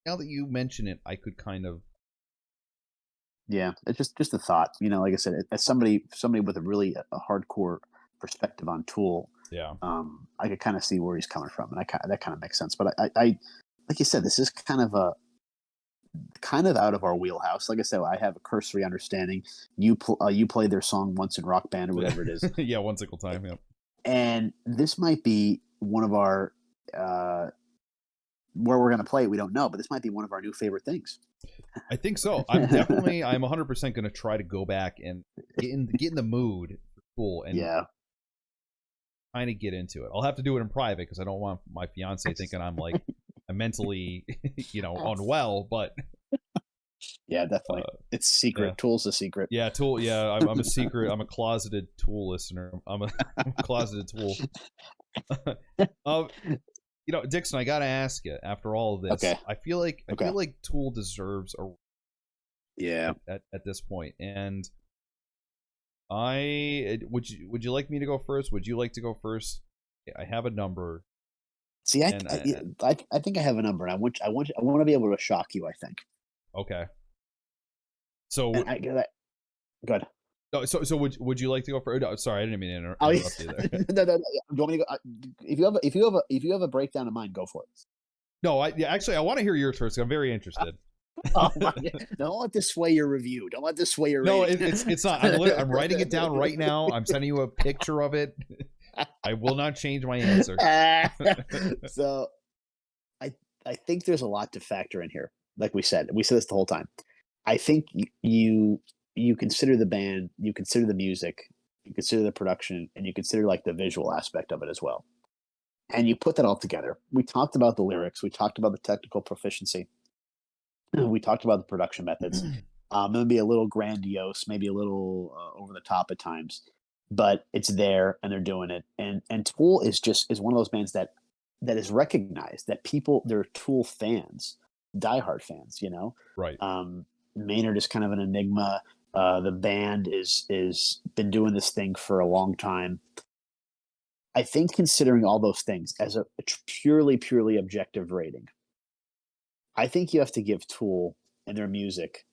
now that you mention it, I could kind of. Yeah, it's just a thought. Like I said, as somebody with a really a hardcore perspective on Tool, Yeah. I could kind of see where he's coming from, and that kind of makes sense. But I like you said, this is kind of out of our wheelhouse. Like I said, I have a cursory understanding. You play their song once in Rock Band or whatever it is. Yeah, one single time. Yeah. And this might be one of our where we're going to play it. We don't know, but this might be one of our new favorite things. I think so. I'm 100% going to try to go back and get in the mood for Tool and kind of get into it. I'll have to do it in private because I don't want my fiance thinking I'm mentally, unwell. But yeah, definitely, it's secret. Yeah. Tool's a secret. Yeah, Tool. Yeah, I'm a secret. I'm a closeted Tool listener. I'm a closeted Tool. Dixon, I gotta ask you. After all of this, Okay. I feel like Tool deserves a at this point, and would you like me to go first? Would you like to go first? I have a number. See, I think I have a number, and I want to be able to shock you. I think. Okay. So good. No, so would you like to go first? No, sorry, I didn't mean to interrupt you there. No. Do you want me to go? If you have a breakdown of mine, go for it. No, actually I want to hear yours first. I'm very interested. Oh my God. Don't let this sway your review. Don't let this sway your rating. No, it's not. I'm writing it down right now. I'm sending you a picture of it. I will not change my answer. So, I think there's a lot to factor in here. Like we said this the whole time. I think you consider the band, you consider the music, you consider the production, and you consider like the visual aspect of it as well. And you put that all together. We talked about the lyrics. We talked about the technical proficiency. We talked about the production methods. Maybe a little grandiose, maybe a little over the top at times, but it's there and they're doing it. And Tool is one of those bands that is recognized, that they're Tool fans, diehard fans. Right. Maynard is kind of an enigma. The band is been doing this thing for a long time. I think considering all those things as a purely objective rating, I think you have to give Tool and their music,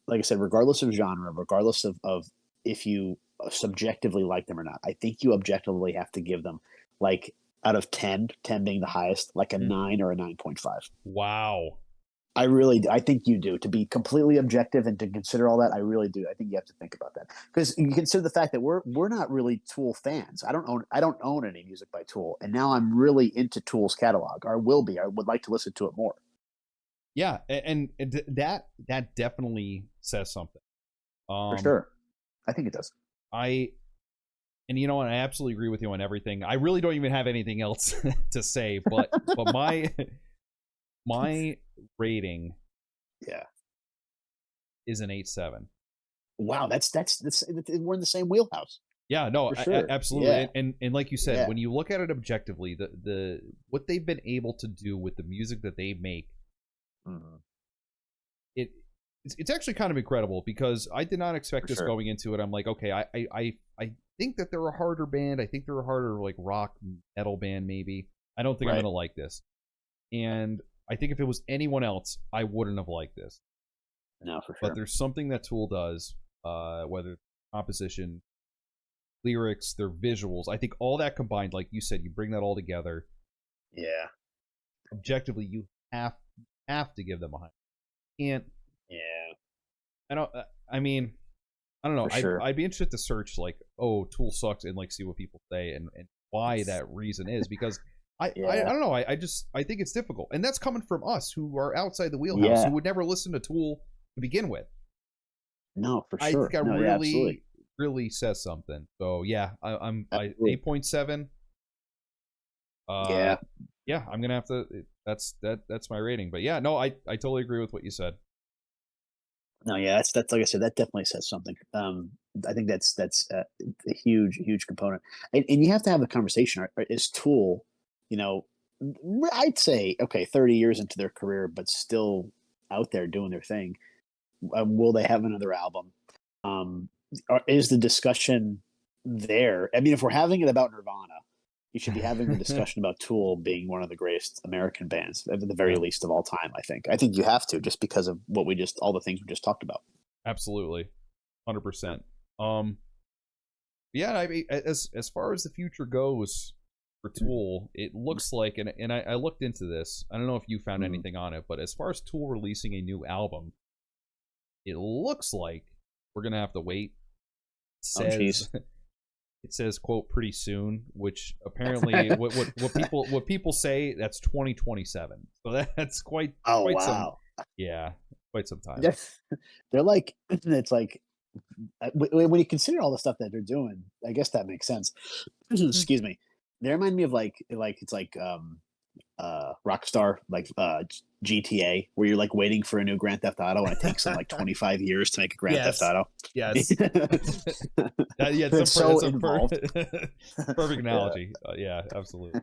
like I said, regardless of genre, regardless of if you subjectively like them or not, I think you objectively have to give them, like, out of 10 being the highest, like a 9 or a 9.5. Wow. I think you do. To be completely objective and to consider all that, I really do. I think you have to think about that, because you consider the fact that we're not really Tool fans. I don't own any music by Tool, and now I'm really into Tool's catalog, or will be. I would like to listen to it more. Yeah, and that definitely says something. For sure, I think it does. I absolutely agree with you on everything. I really don't even have anything else to say, but my rating, is an 8.7. Wow, that's we're in the same wheelhouse. Yeah, no, sure. absolutely. Yeah. And like you said, when you look at it objectively, the what they've been able to do with the music that they make, it's actually kind of incredible because I did not expect this going into it. I'm like, okay, I think that they're a harder band. I think they're a harder like rock metal band maybe. I don't think I'm gonna like this. And I think if it was anyone else, I wouldn't have liked this. No, for sure. But there's something that Tool does, whether composition, lyrics, their visuals. I think all that combined, like you said, you bring that all together. Yeah. Objectively, you have to give them a high. And yeah, I mean, I don't know. Sure. I'd be interested to search like, oh, Tool sucks, and like see what people say and why that reason is, because I don't know. I think it's difficult, and that's coming from us who are outside the wheelhouse, who would never listen to Tool to begin with. No, for sure. I think that really says something. So yeah, I'm 8.7. Yeah, I'm gonna have to. That's my rating. But yeah, no, I totally agree with what you said. No, yeah, that's like I said, that definitely says something. I think that's a huge component, and you have to have a conversation. Is Tool, I'd say okay, 30 years into their career, but still out there doing their thing. Will they have another album? Is the discussion there? I mean, if we're having it about Nirvana, you should be having a discussion about Tool being one of the greatest American bands, at the very least of all time. I think you have to, just because of all the things we just talked about. Absolutely, 100%. Yeah, I mean, as far as the future goes for Tool, it looks like, and I looked into this. I don't know if you found anything on it, but as far as Tool releasing a new album, it looks like we're gonna have to wait. It says, quote, pretty soon, which apparently what people say, that's 2027. So that's quite some time. They're like, it's like, when you consider all the stuff that they're doing, I guess that makes sense. Excuse me. They remind me of like it's like Rockstar, like GTA, where you're like waiting for a new Grand Theft Auto, and it takes them like 25 years to make a Grand Theft Auto. Yes. It's so involved. Perfect analogy. Yeah, absolutely.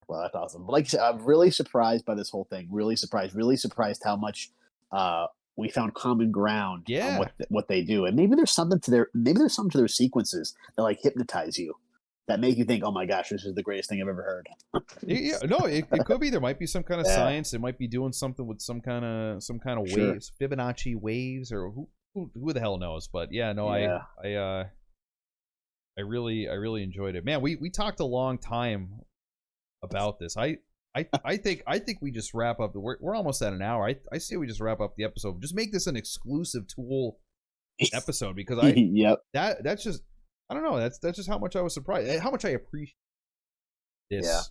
Well, that's awesome. But like you said, I'm really surprised by this whole thing. Really surprised how much we found common ground on what they do. And maybe there's something to their sequences that like hypnotize you, that make you think, oh my gosh, this is the greatest thing I've ever heard. It could be. There might be some kind of science. It might be doing something with some kind of waves, Fibonacci waves, or who the hell knows. But I really enjoyed it. Man, we talked a long time about this. I think we just wrap up. We're almost at an hour. I say we just wrap up the episode. Just make this an exclusive Tool episode, because that's just, I don't know. That's just how much I was surprised, how much I appreciate this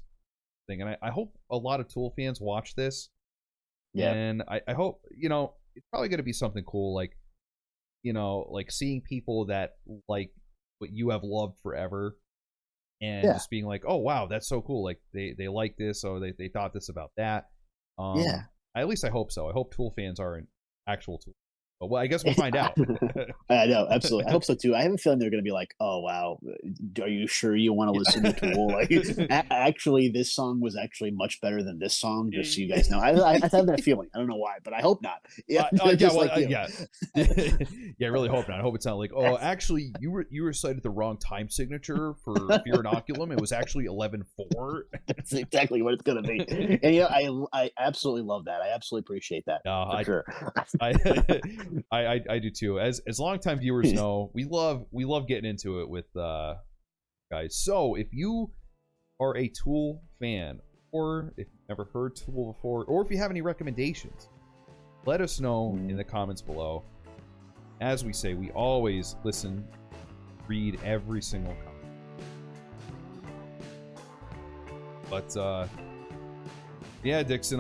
thing, and I hope a lot of Tool fans watch this. Yeah, and I hope it's probably going to be something cool, like like seeing people that like what you have loved forever, and just being like, oh wow, that's so cool. Like they like this, or they thought this about that. At least I hope so. I hope Tool fans are an actual Tool. But well, I guess we'll find out. I know, absolutely. I hope so too. I have a feeling they're going to be like, "Oh wow, are you sure you want to listen to Tool? Like, actually, this song was actually much better than this song." Just so you guys know, I have that feeling. I don't know why, but I hope not. Yeah, really hope not. I hope it's not like, oh, actually, you recited the wrong time signature for Inncolum. It was actually 11/4. That's exactly what it's going to be. And I absolutely love that. I absolutely appreciate that. For sure. I do too. As longtime viewers know, we love getting into it with guys. So if you are a Tool fan, or if you've never heard Tool before, or if you have any recommendations, let us know in the comments below. As we say, we always listen, read every single comment. But yeah, Dixon,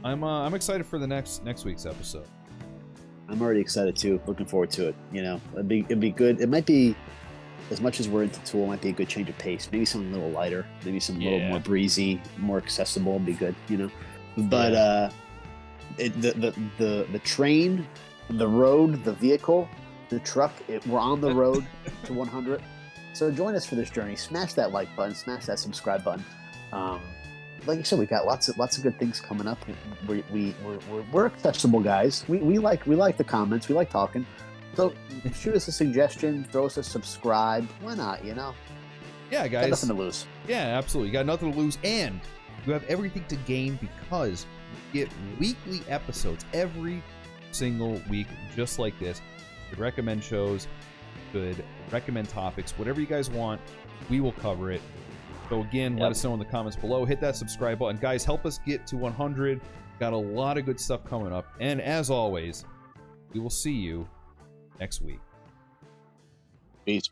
I'm excited for the next week's episode. I'm already excited too. Looking forward to it. It'd be good. It might be, as much as we're into Tool, it might be a good change of pace. Maybe something a little lighter. Maybe something a little more breezy, more accessible. Would be good. But the train, the road, the vehicle, the truck. We're on the road to 100. So join us for this journey. Smash that like button. Smash that subscribe button. like I said, we got lots of good things coming up. We're accessible guys. We like the comments. We like talking. So shoot us a suggestion. Throw us a subscribe. Why not? You know. Yeah, guys. Got nothing to lose. Yeah, absolutely. You got nothing to lose, and you have everything to gain because you get weekly episodes every single week, just like this. You could recommend shows, could recommend topics, whatever you guys want, we will cover it. So again, let us know in the comments below. Hit that subscribe button. Guys, help us get to 100. Got a lot of good stuff coming up. And as always, we will see you next week. Peace.